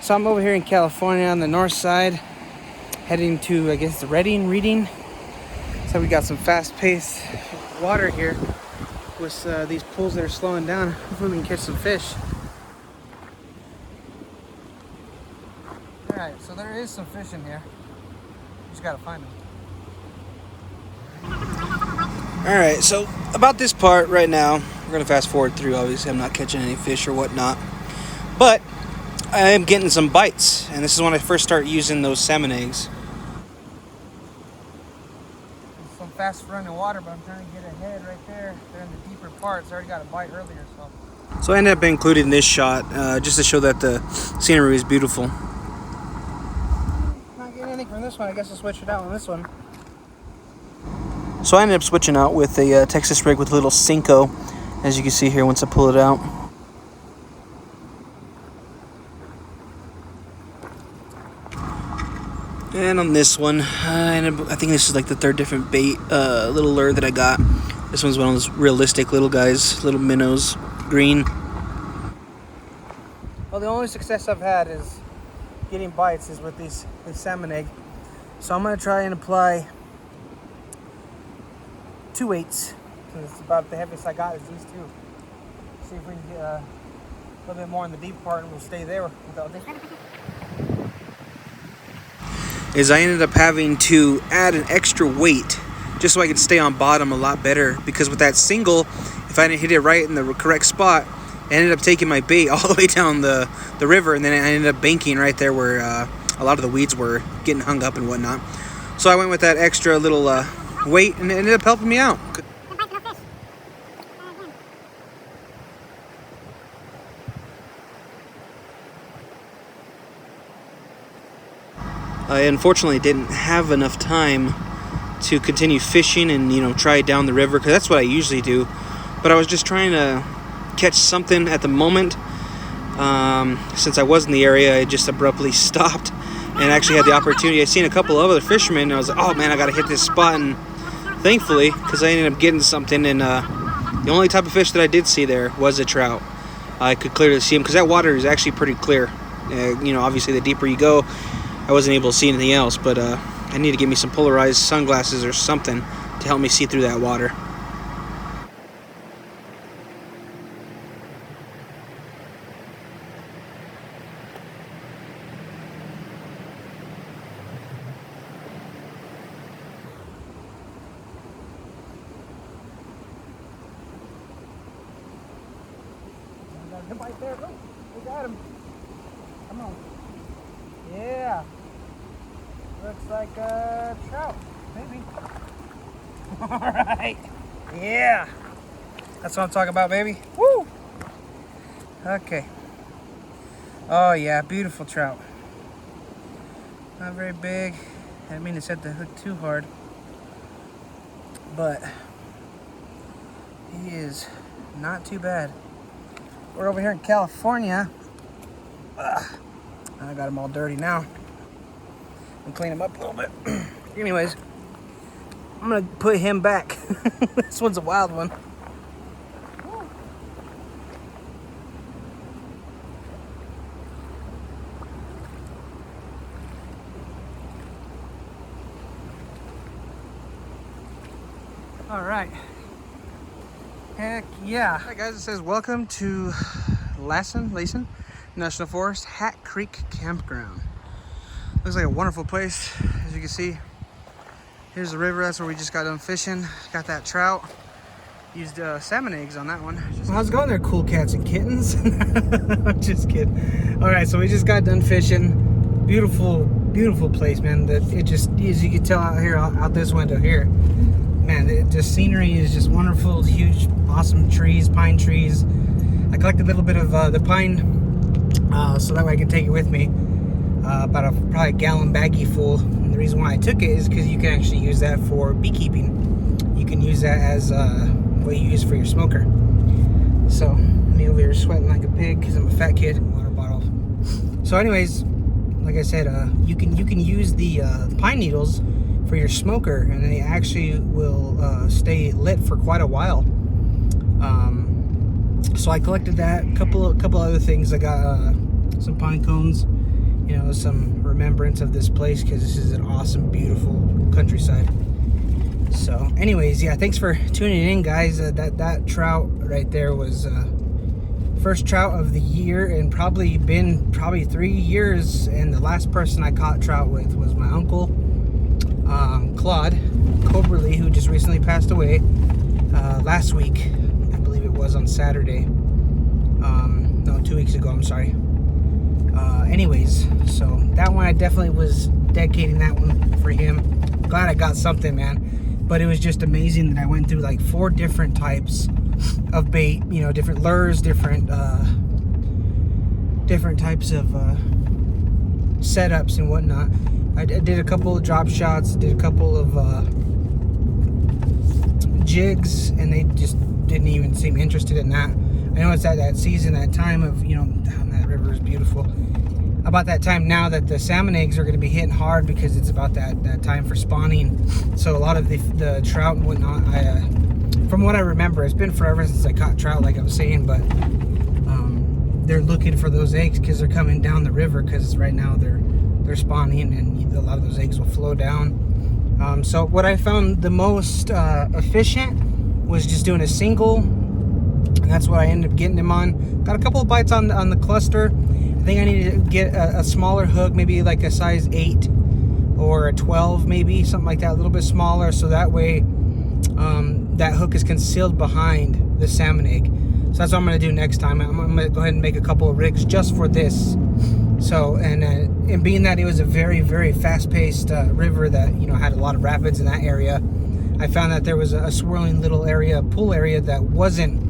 So I'm over here in California on the north side, heading to, I guess, the Reading. So we got some fast-paced water here with these pools that are slowing down. Hopefully we can catch some fish. Alright, so there is some fish in here. Just gotta find them. Alright, so about this part right now, we're gonna fast forward through. Obviously I'm not catching any fish or whatnot, but I am getting some bites, and this is when I first start using those salmon eggs. There's some fast running water, but I'm trying to get ahead right there. They're in the deeper parts. I already got a bite earlier, so I ended up including this shot just to show that the scenery is beautiful. Not getting anything from this one. I guess I'll switch it out on this one. So I ended up switching out with a Texas rig with a little Cinco, as you can see here once I pull it out. And on this one, I think this is like the third different bait little lure that I got. This one's one of those realistic little guys, little minnows, green. Well, the only success I've had is getting bites is with this salmon egg. So I'm going to try and apply 2 weights. It's about the heaviest I got is these two. See if we can get a little bit more in the deep part and we'll stay there without this. I ended up having to add an extra weight just so I could stay on bottom a lot better, because with that single, if I didn't hit it right in the correct spot, I ended up taking my bait all the way down the river, and then I ended up banking right there where a lot of the weeds were getting hung up and whatnot. So I went with that extra little weight, and it ended up helping me out. I unfortunately didn't have enough time to continue fishing and, try down the river, because that's what I usually do. But I was just trying to catch something at the moment. Since I was in the area, I just abruptly stopped and actually had the opportunity. I seen a couple of other fishermen, and I was like, oh man, I gotta hit this spot. And thankfully, because I ended up getting something, and the only type of fish that I did see there was a trout. I could clearly see him because that water is actually pretty clear. Obviously the deeper you go, I wasn't able to see anything else, but I need to get me some polarized sunglasses or something to help me see through that water. Right there, look, we got him. Come on. Yeah. Looks like a trout, maybe. All right. Yeah. That's what I'm talking about, baby. Woo. Okay. Oh yeah, beautiful trout. Not very big. I didn't mean to set the hook too hard, but he is not too bad. We're over here in California. I got him all dirty now. I'm clean him up a little bit. Anyways, I'm gonna put him back. This one's a wild one. All right. Heck yeah. All right, guys, it says welcome to Lassen National Forest Hat Creek Campground. Looks like a wonderful place, as you can see. Here's the river. That's where we just got done fishing. Got that trout. Used salmon eggs on that one. Well, how's it going there, cool cats and kittens? I'm just kidding. All right, so we just got done fishing. Beautiful place, man. It just, as you can tell out here, out this window here, man, the scenery is just wonderful. Huge, awesome trees, pine trees. I collected a little bit of the pine, so that way I can take it with me. About probably a gallon baggie full. And the reason why I took it is because you can actually use that for beekeeping. You can use that as what you use for your smoker. So me over here sweating like a pig because I'm a fat kid. Water bottle. So anyways, like I said, you can use the pine needles for your smoker, and they actually will stay lit for quite a while. So I collected that, a couple other things. I got some pine cones, you know, some remembrance of this place, because this is an awesome, beautiful countryside. So anyways, yeah, thanks for tuning in, guys. That trout right there was first trout of the year, and probably 3 years. And the last person I caught trout with was my uncle, Claude Coberly, who just recently passed away last week. I believe it was on Saturday. No, 2 weeks ago, I'm sorry. Anyways, so that one I definitely was dedicating that one for him. Glad I got something, man. But it was just amazing that I went through like 4 different types of bait, you know, different lures, different types of setups and whatnot. I did a couple of drop shots, did a couple of jigs, and they just didn't even seem interested in that. I know it's at that season, that time of, you know, that river is beautiful. About that time now that the salmon eggs are going to be hitting hard, because it's about that time for spawning. So a lot of the trout and whatnot, from what I remember, it's been forever since I caught trout, like I was saying, but they're looking for those eggs because they're coming down the river, because right now they're spawning, and a lot of those eggs will flow down. So what I found the most efficient was just doing a single, and that's what I ended up getting them on. Got a couple of bites on the cluster. I think I need to get a smaller hook, maybe like a size 8 or a 12, maybe something like that, a little bit smaller, so that way that hook is concealed behind the salmon egg. So that's what I'm going to do next time. I'm going to go ahead and make a couple of rigs just for this. So, and being that it was a very, very fast-paced river that, you know, had a lot of rapids in that area, I found that there was a swirling little area, pool area, that wasn't,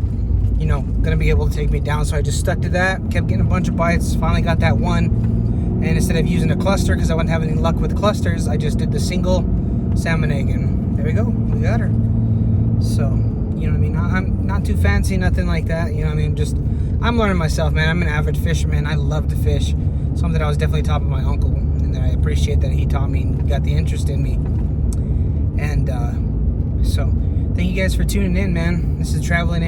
you know, gonna be able to take me down. So I just stuck to that, kept getting a bunch of bites, finally got that one, and instead of using a cluster, because I wasn't having any luck with clusters, I just did the single salmon egg, and there we go, we got her. So, you know what I mean, I'm not too fancy, nothing like that, you know what I mean, just, I'm learning myself, man. I'm an avid fisherman. I love to fish, something that I was definitely taught by my uncle, and that I appreciate that he taught me and got the interest in me. And so thank you guys for tuning in, man. This is Traveling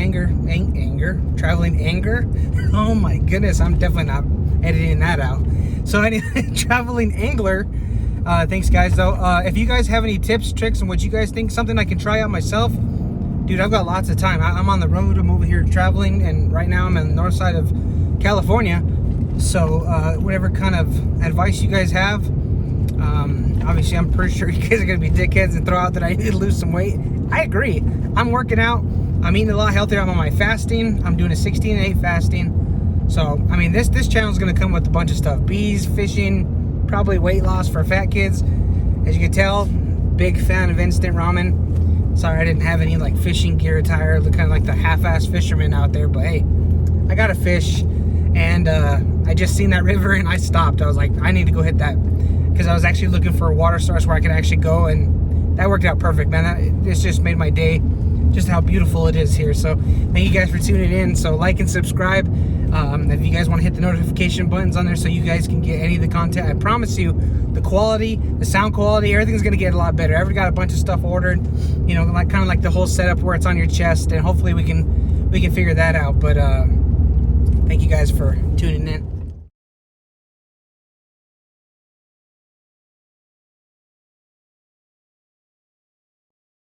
Traveling Anger. Oh my goodness, I'm definitely not editing that out. So anyway, Traveling Angler. Thanks, guys, though. If you guys have any tips, tricks, and what you guys think, something I can try out myself, dude, I've got lots of time. I'm on the road. I'm over here traveling, and right now I'm on the north side of California. So whatever kind of advice you guys have, obviously I'm pretty sure you guys are going to be dickheads and throw out that I need to lose some weight. I agree. I'm working out. I'm eating a lot healthier. I'm on my fasting. I'm doing a 16-8 fasting. So, I mean, this channel is going to come with a bunch of stuff. Bees, fishing, probably weight loss for fat kids. As you can tell, big fan of instant ramen. Sorry I didn't have any like fishing gear attire. Look kind of like the half-ass fisherman out there. But hey, I got a fish. And I just seen that river and I stopped. I was like, I need to go hit that. Because I was actually looking for a water source where I could actually go, and that worked out perfect, man. This just made my day, just how beautiful it is here. So thank you guys for tuning in. So like and subscribe. If you guys want to hit the notification buttons on there so you guys can get any of the content, I promise you, the quality, the sound quality, everything's going to get a lot better. I already got a bunch of stuff ordered, you know, like kind of like the whole setup where it's on your chest, and hopefully we can figure that out. But thank you guys for tuning in.